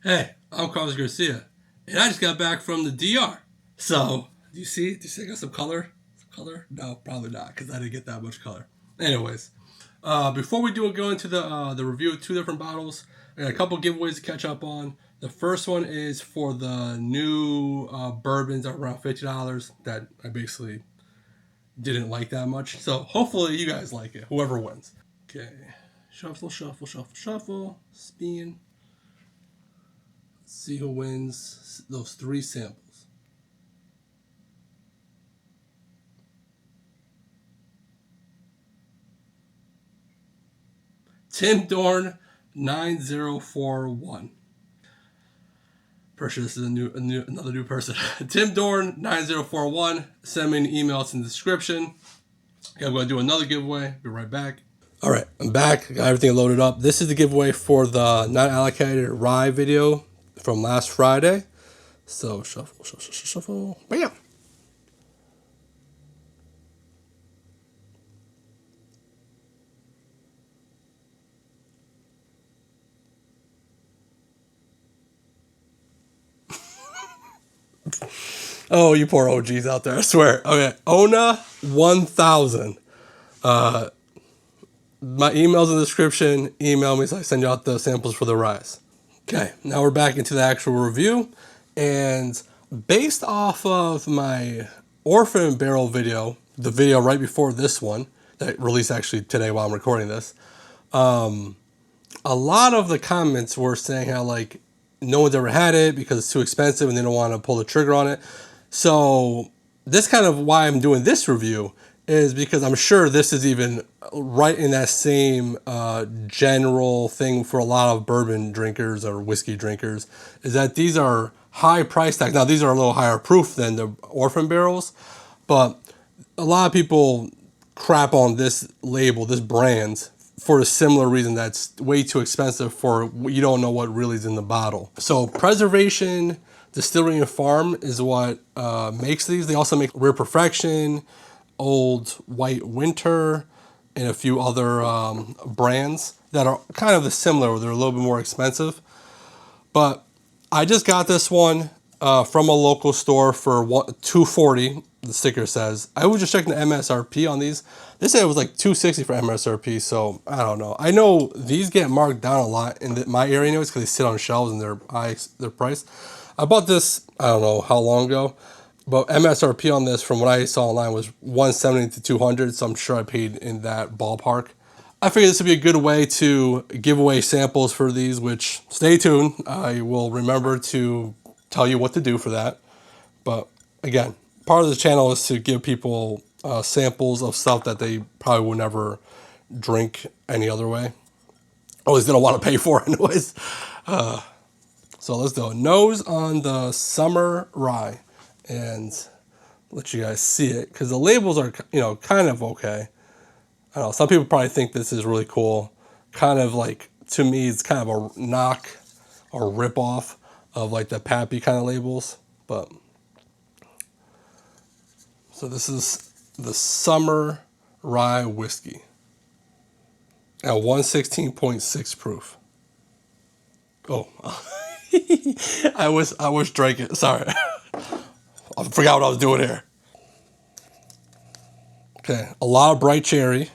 Hey, I'm Carlos Garcia, and I just got back from the DR. So, do you see? Do you see I got some color? Some color? No, probably not, because I didn't get that much color. Anyways, before we do go into the review of two different bottles, I got a couple giveaways to catch up on. The first one is for the new bourbons that are around $50 that I basically didn't like that much. So hopefully you guys like it, whoever wins. Okay, shuffle, shuffle, shuffle, shuffle, spin. See who wins those three samples. Tim Dorn 9041. Pretty sure this is another new person. Tim Dorn 9041. Send me an email. It's in the description. Okay, I'm going to do another giveaway. Be right back. All right, I'm back. Got everything loaded up. This is the giveaway for the not allocated rye video from last Friday. So shuffle, shuffle, shuffle, shuffle. Bam. Oh, you poor OGs out there, I swear. Okay, Ona 1000. My email's in the description. Email me so I send you out the samples for the rice. Okay, now we're back into the actual review. And based off of my Orphan Barrel video, the video right before this one, that released actually today while I'm recording this, a lot of the comments were saying how like no one's ever had it because it's too expensive and they don't want to pull the trigger on it. So this kind of why I'm doing this review is because I'm sure this is even right in that same general thing for a lot of bourbon drinkers or whiskey drinkers, is that these are high price tags. Now these are a little higher proof than the Orphan barrels, but a lot of people crap on this label, this brand, for a similar reason that's way too expensive for you don't know what really is in the bottle. So Preservation Distillery and Farm is what makes these. They also make Rare Perfection, Old White Winter, and a few other brands that are kind of similar. They're a little bit more expensive. But I just got this one from a local store for $240. The sticker says. I was just checking the MSRP on these. They said it was like $260 for MSRP. So I don't know. I know these get marked down a lot in my area anyways because they sit on shelves and they're priced. I bought this I don't know how long ago, but MSRP on this from what I saw online was $170 to $200. So I'm sure I paid in that ballpark. I figured this would be a good way to give away samples for these, which stay tuned. I will remember to tell you what to do for that. But again, part of the channel is to give people samples of stuff that they probably would never drink any other way. At least they don't want to pay for anyways. So let's do a nose on the summer rye and let you guys see it because the labels are, kind of okay. I don't know, some people probably think this is really cool. Kind of like, to me, it's kind of a knock or rip off of like the Pappy kind of labels. But so this is the summer rye whiskey at 116.6 proof. Oh, I was drinking. Sorry, I forgot what I was doing here. Okay, a lot of bright cherry.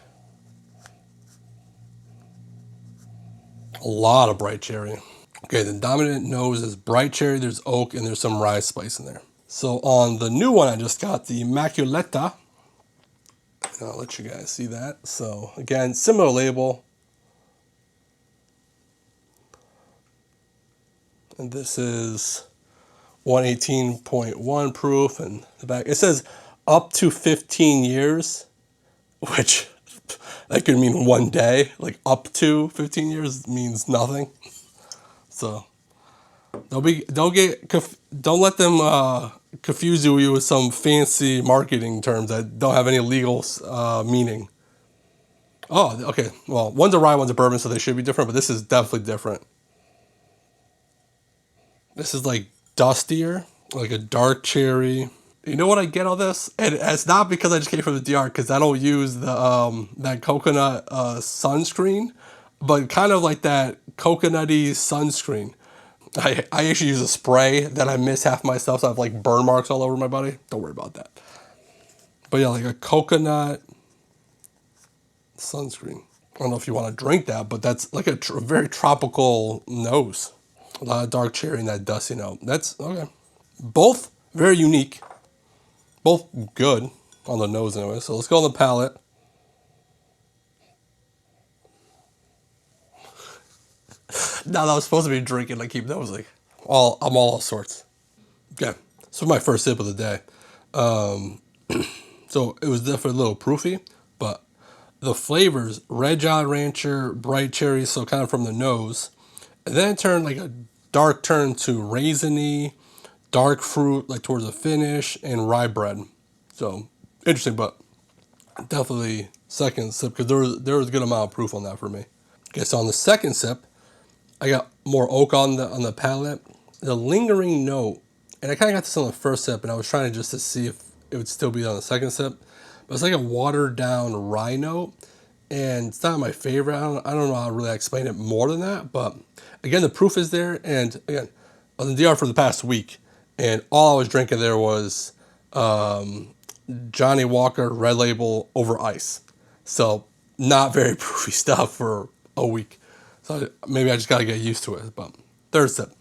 A lot of bright cherry. Okay, the dominant nose is bright cherry, there's oak, and there's some rye spice in there. So on the new one, I just got the Immaculata. And I'll let you guys see that. So again, similar label. And this is 118.1 proof. And the back, it says up to 15 years, which that could mean one day. Like up to 15 years means nothing. So don't let them confuse you with some fancy marketing terms that don't have any legal meaning. Oh, okay. Well, one's a rye, one's a bourbon, so they should be different, but this is definitely different. This is like dustier, like a dark cherry. You know what I get on this? And it's not because I just came from the DR, because I don't use the that coconut sunscreen, but kind of like that coconutty sunscreen. I actually use a spray that I miss half my stuff, so I have like burn marks all over my body. Don't worry about that. But yeah, like a coconut sunscreen. I don't know if you want to drink that, but that's like a very tropical nose. A lot of dark cherry and that dusty note. That's okay. Both very unique. Both good on the nose anyway. So let's go on the palate. Now that I was supposed to be drinking, I keep nosing. I'm all sorts. Okay, so my first sip of the day. So it was definitely a little proofy, but the flavors, Red Jolly Rancher, bright cherry, so kind of from the nose. And then it turned like a dark turn to raisiny, dark fruit, like towards the finish, and rye bread. So interesting, but definitely second sip, because there was a good amount of proof on that for me. Okay, so on the second sip, I got more oak on the palate. The lingering note, and I kind of got this on the first sip, and I was trying just to see if it would still be on the second sip. But it's like a watered down rye note, and it's not my favorite. I don't know how to really explain it more than that, but again, the proof is there. And again, I was in DR for the past week, and all I was drinking there was Johnny Walker Red Label over ice. So not very proofy stuff for a week. So maybe I just got to get used to it. But third sip.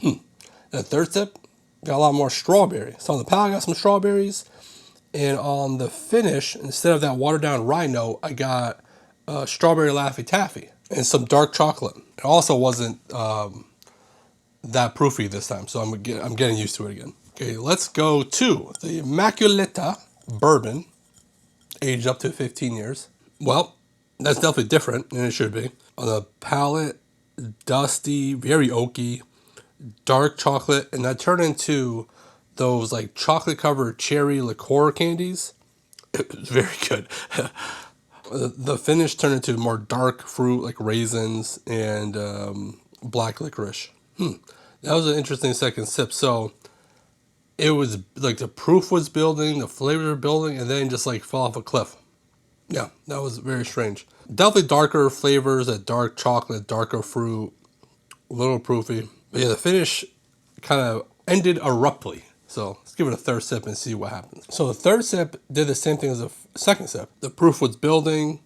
The third sip got a lot more strawberry. So on the palate, I got some strawberries. And on the finish, instead of that watered down rye note, I got strawberry Laffy Taffy and some dark chocolate. It also wasn't that proofy this time, so I'm getting used to it again. Okay, let's go to the Immaculata Bourbon, aged up to 15 years. Well, that's definitely different than it should be. On the palate, dusty, very oaky, dark chocolate, and that turned into those like chocolate covered cherry liqueur candies. It was very good. The finish turned into more dark fruit like raisins and black licorice. That was an interesting second sip. So it was like the proof was building, the flavors were building, and then just like fell off a cliff. Yeah, that was very strange. Definitely darker flavors, that dark chocolate, darker fruit, a little proofy. But yeah, the finish kind of ended abruptly. So let's give it a third sip and see what happens. So the third sip did the same thing as the second sip. The proof was building,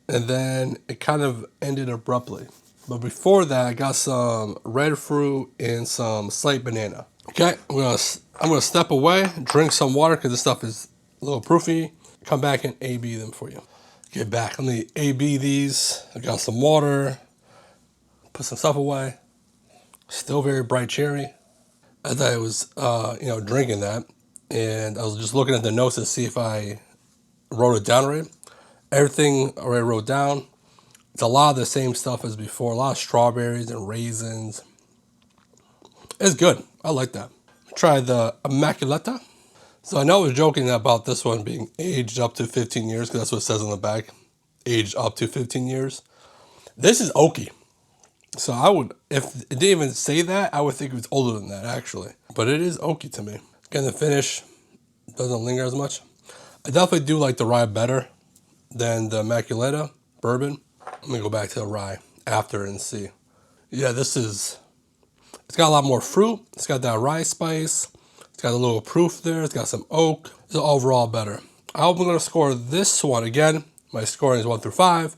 and then it kind of ended abruptly. But before that, I got some red fruit and some slight banana. Okay, I'm gonna step away, drink some water because this stuff is a little proofy. Come back and AB them for you. Get back. Let me AB these. I got some water. Put some stuff away. Still very bright cherry. As I was, drinking that, and I was just looking at the notes to see if I wrote it down right. Everything I already wrote down. It's a lot of the same stuff as before. A lot of strawberries and raisins. It's good. I like that. Try the Immaculata. So I know I was joking about this one being aged up to 15 years, because that's what it says on the back. Aged up to 15 years. This is oaky. So I would, if it didn't even say that, I would think it was older than that, actually. But it is oaky to me. Again, the finish doesn't linger as much. I definitely do like the rye better than the Immaculata Bourbon. Let me go back to the rye after and see. Yeah, it's got a lot more fruit. It's got that rye spice. It's got a little proof there. It's got some oak. It's overall better. I'm going to score this one again. My scoring is 1 through 5.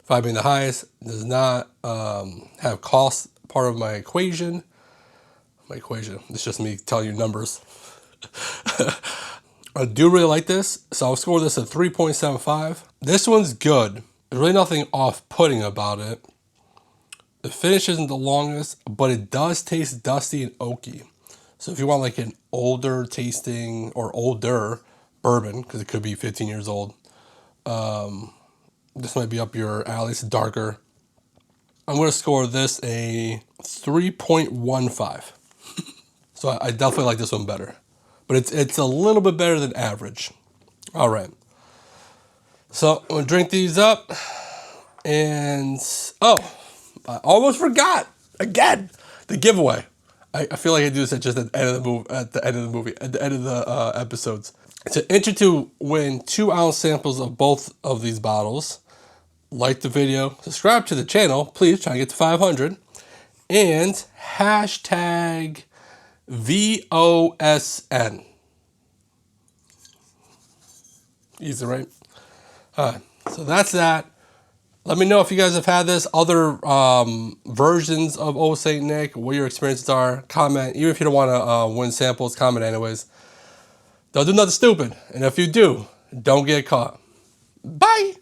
5 being the highest. Does not have cost part of my equation. It's just me telling you numbers. I do really like this, so I'll score this at 3.75. This one's good. There's really nothing off-putting about it. The finish isn't the longest, but it does taste dusty and oaky. So if you want like an older tasting or older bourbon, because it could be 15 years old, this might be up your alley. It's darker. I'm going to score this a 3.15. So I definitely like this one better. But it's a little bit better than average. All right. So I'm going to drink these up. And, I almost forgot. Again, the giveaway. I feel like I do this at the end of the episodes. To enter to win 2-ounce samples of both of these bottles, like the video, subscribe to the channel, please, trying to get to 500. and hashtag VOSN. Easy, right? So that's that. Let me know if you guys have had this, other versions of Old St. Nick, what your experiences are. Comment. Even if you don't want to win samples, comment anyways. Don't do nothing stupid. And if you do, don't get caught. Bye!